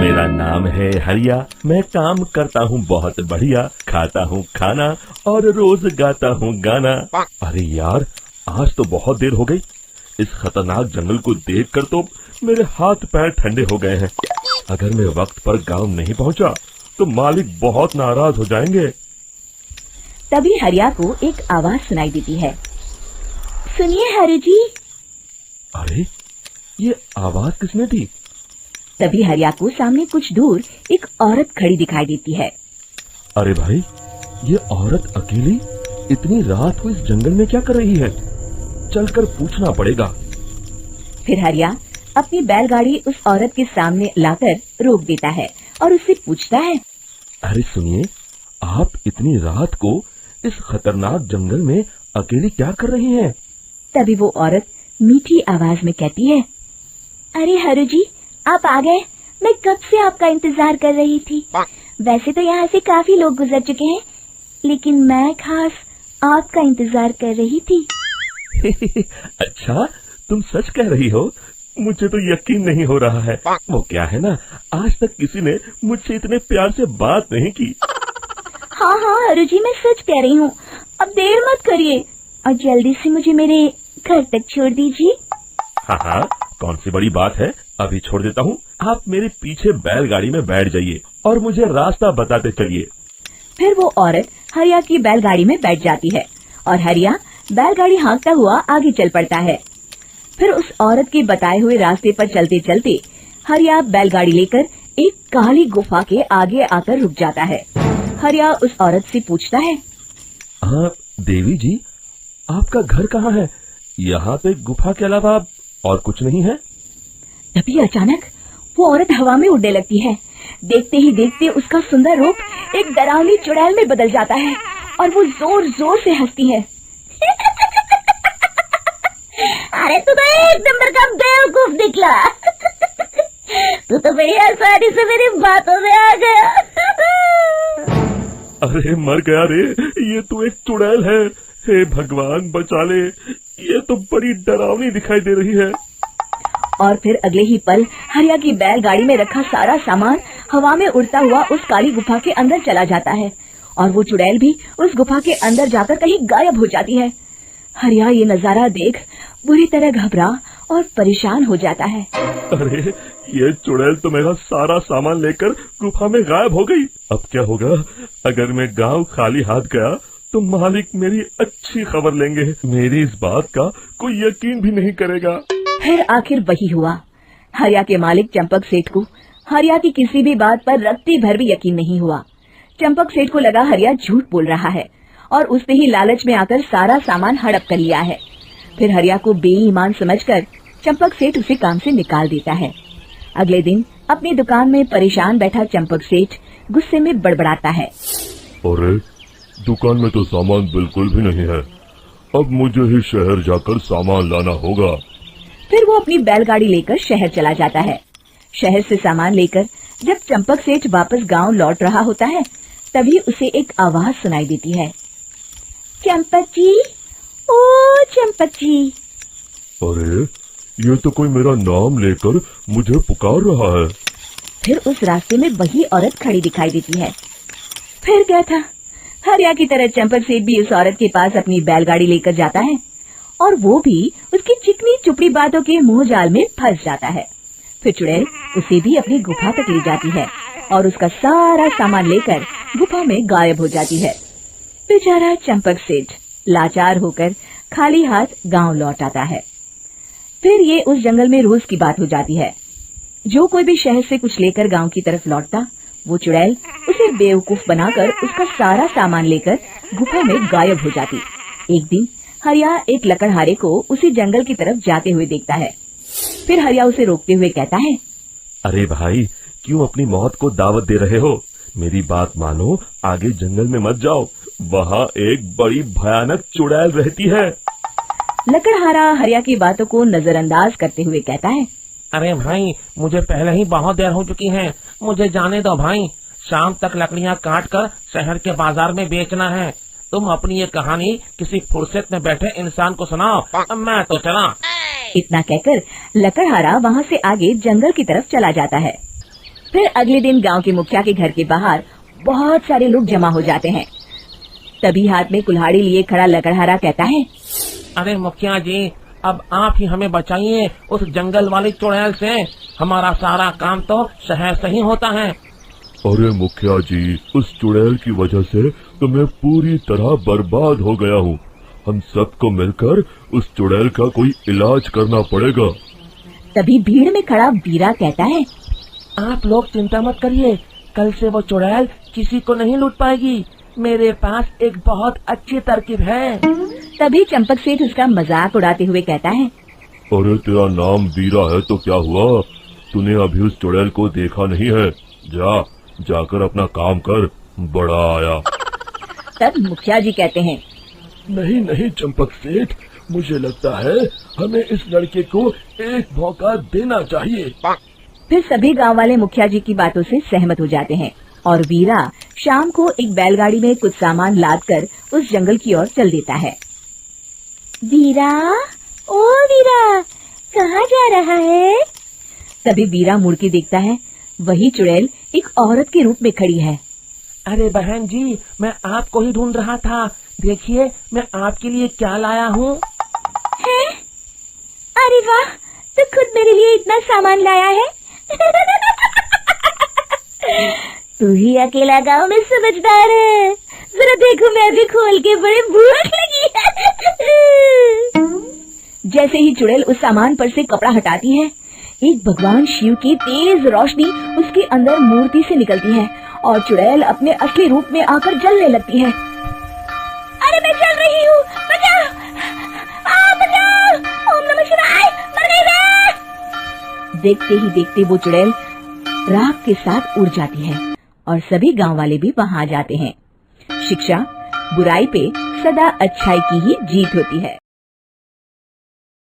मेरा नाम है हरिया, मैं काम करता हूँ बहुत बढ़िया, खाता हूँ खाना और रोज गाता हूँ गाना। अरे यार, आज तो बहुत देर हो गई। इस खतरनाक जंगल को देखकर तो मेरे हाथ पैर ठंडे हो गए हैं। अगर मैं वक्त पर गांव नहीं पहुंचा तो मालिक बहुत नाराज हो जाएंगे। तभी हरिया को एक आवाज सुनाई देती है। सुनिए हरि जी। अरे, ये आवाज किसने दी? तभी हरिया को सामने कुछ दूर एक औरत खड़ी दिखाई देती है। अरे भाई, ये औरत अकेली इतनी रात को इस जंगल में क्या कर रही है? चलकर पूछना पड़ेगा। फिर हरिया अपनी बैलगाड़ी उस औरत के सामने लाकर रोक देता है और उससे पूछता है। अरे सुनिए, आप इतनी रात को इस खतरनाक जंगल में अकेली क्या कर रही हैं? तभी वो औरत मीठी आवाज में कहती है। अरे हरु जी, आप आ गए। मैं कब से आपका इंतजार कर रही थी। वैसे तो यहाँ से काफी लोग गुजर चुके हैं, लेकिन मैं खास आपका इंतजार कर रही थी। अच्छा, तुम सच कह रही हो? मुझे तो यकीन नहीं हो रहा है। वो क्या है ना, आज तक किसी ने मुझसे इतने प्यार से बात नहीं की। हाँ हाँ हरु जी, मैं सच कह रही हूँ। अब देर मत करिए और जल्दी से मुझे मेरे घर तक छोड़ दीजिए। हाँ हाँ, कौन सी बड़ी बात है, अभी छोड़ देता हूँ। आप मेरे पीछे बैलगाड़ी में बैठ जाइए और मुझे रास्ता बताते चलिए। फिर वो औरत हरिया की बैलगाड़ी में बैठ जाती है और हरिया बैलगाड़ी हाँकता हुआ आगे चल पड़ता है। फिर उस औरत के बताए हुए रास्ते पर चलते चलते हरिया बैलगाड़ी लेकर एक काली गुफा के आगे आकर रुक जाता है। हरिया उस औरत से पूछता है। हाँ देवी जी, आपका घर कहाँ है? यहाँ पे गुफा के अलावा और कुछ नहीं है? तभी अचानक वो औरत हवा में उड़ने लगती है। देखते ही देखते उसका सुंदर रूप एक डरावनी चुड़ैल में बदल जाता है और वो जोर जोर से हंसती है। अरे तू तो एक नंबर का बेवकूफ निकला। तू तो बड़ी आसानी से मेरी बातों में आ गया। अरे मर गया रे, ये तो एक चुड़ैल है। हे भगवान बचा ले, ये तो बड़ी डरावनी दिखाई दे रही है। और फिर अगले ही पल हरिया की बैलगाड़ी में रखा सारा सामान हवा में उड़ता हुआ उस काली गुफा के अंदर चला जाता है और वो चुड़ैल भी उस गुफा के अंदर जाकर कहीं गायब हो जाती है। हरिया ये नजारा देख बुरी तरह घबरा और परेशान हो जाता है। अरे, ये चुड़ैल तो मेरा सारा सामान लेकर गुफा में गायब हो गई। अब क्या होगा? अगर मैं गांव खाली हाथ गया तो मालिक मेरी अच्छी खबर लेंगे। मेरी इस बात का कोई यकीन भी नहीं करेगा। फिर आखिर वही हुआ। हरिया के मालिक चंपक सेठ को हरिया की किसी भी बात पर रत्ती भर भी यकीन नहीं हुआ। चंपक सेठ को लगा हरिया झूठ बोल रहा है और उसने ही लालच में आकर सारा सामान हड़प कर लिया है। फिर हरिया को बेईमान समझकर चंपक सेठ उसे काम से निकाल देता है। अगले दिन अपनी दुकान में परेशान बैठा चंपक सेठ गुस्से में बड़बड़ाता है। अरे, दुकान में तो सामान बिल्कुल भी नहीं है। अब मुझे ही शहर जाकर सामान लाना होगा। फिर वो अपनी बैलगाड़ी लेकर शहर चला जाता है। शहर से सामान लेकर जब चंपक सेठ वापस गांव लौट रहा होता है, तभी उसे एक आवाज सुनाई देती है। चंपक जी, ओ चंपक जी। अरे, ये तो कोई मेरा नाम लेकर मुझे पुकार रहा है। फिर उस रास्ते में वही औरत खड़ी दिखाई देती है। फिर क्या था, हरिया की तरह चंपक सेठ भी उस औरत के पास अपनी बैलगाड़ी लेकर जाता है और वो भी उसकी चिकनी चुपड़ी बातों के मुंह जाल में फंस जाता है। फिर चुड़ैल उसे भी अपनी गुफा तक ले जाती है और उसका सारा सामान लेकर गुफा में गायब हो जाती है। बेचारा चंपक सेठ लाचार होकर खाली हाथ गांव लौट आता है। फिर ये उस जंगल में रोज की बात हो जाती है। जो कोई भी शहर से कुछ लेकर गांव की तरफ लौटता, वो चुड़ैल उसे बेवकूफ बनाकर उसका सारा सामान लेकर गुफा में गायब हो जाती। एक दिन हरिया एक लकड़हारे को उसी जंगल की तरफ जाते हुए देखता है। फिर हरिया उसे रोकते हुए कहता है। अरे भाई, क्यों अपनी मौत को दावत दे रहे हो? मेरी बात मानो, आगे जंगल में मत जाओ। वहाँ एक बड़ी भयानक चुड़ैल रहती है। लकड़हारा हरिया की बातों को नजरअंदाज करते हुए कहता है। अरे भाई, मुझे पहले ही बहुत देर हो चुकी है, मुझे जाने दो भाई। शाम तक लकड़ियाँ काट कर शहर के बाजार में बेचना है। तुम अपनी ये कहानी किसी फुर्सत में बैठे इंसान को सुनाओ, मैं तो चला। इतना कहकर लकड़हारा वहाँ से आगे जंगल की तरफ चला जाता है। फिर अगले दिन गांव के मुखिया के घर के बाहर बहुत सारे लोग जमा हो जाते हैं। तभी हाथ में कुल्हाड़ी लिए खड़ा लकड़हारा कहता है, अरे मुखिया जी, अब आप ही हमें बचाइए उस जंगल वाली चुड़ैल से। हमारा सारा काम तो शहर से ही होता है। अरे मुखिया जी, उस चुड़ैल की वजह से तो मैं पूरी तरह बर्बाद हो गया हूँ। हम सबको मिलकर उस चुड़ैल का कोई इलाज करना पड़ेगा। तभी भीड़ में खड़ा वीरा कहता है, आप लोग चिंता मत करिए, कल से वो चुड़ैल किसी को नहीं लूट पाएगी। मेरे पास एक बहुत अच्छी तरकीब है। तभी चंपक सेठ उसका मजाक उड़ाते हुए कहता है, अरे तेरा नाम वीरा है तो क्या हुआ? तूने अभी उस चुड़ैल को देखा नहीं है? जाकर अपना काम कर, बड़ा आया। तब मुखिया जी कहते हैं, नहीं नहीं चंपक सेठ, मुझे लगता है हमें इस लड़के को एक मौका देना चाहिए। फिर सभी गांव वाले मुखिया जी की बातों से सहमत हो जाते हैं और वीरा शाम को एक बैलगाड़ी में कुछ सामान लादकर उस जंगल की ओर चल देता है। वीरा, ओ वीरा, कहाँ जा रहा है? तभी वीरा मुड़ के देखता है, वही चुड़ैल एक औरत के रूप में खड़ी है। अरे बहन जी, मैं आपको ही ढूंढ रहा था। देखिए, मैं आपके लिए क्या लाया हूँ। अरे वाह, तो खुद मेरे लिए इतना सामान लाया है। तू ही अकेला गांव में समझदार है। जरा देखो, मैं भी खोल के, बड़े भूख लगी है। जैसे ही चुड़ैल उस सामान पर से कपड़ा हटाती है, एक भगवान शिव की तेज रोशनी उसके अंदर मूर्ति से निकलती है और चुड़ैल अपने असली रूप में आकर जलने लगती है। अरे मैं जल रही हूँ, बचाओ, बचाओ, ओम नमः शिवाय, मर गई मैं। देखते ही देखते वो चुड़ैल राख के साथ उड़ जाती है और सभी गांव वाले भी वहां जाते हैं। शिक्षा बुराई पे सदा अच्छाई की ही जीत होती है।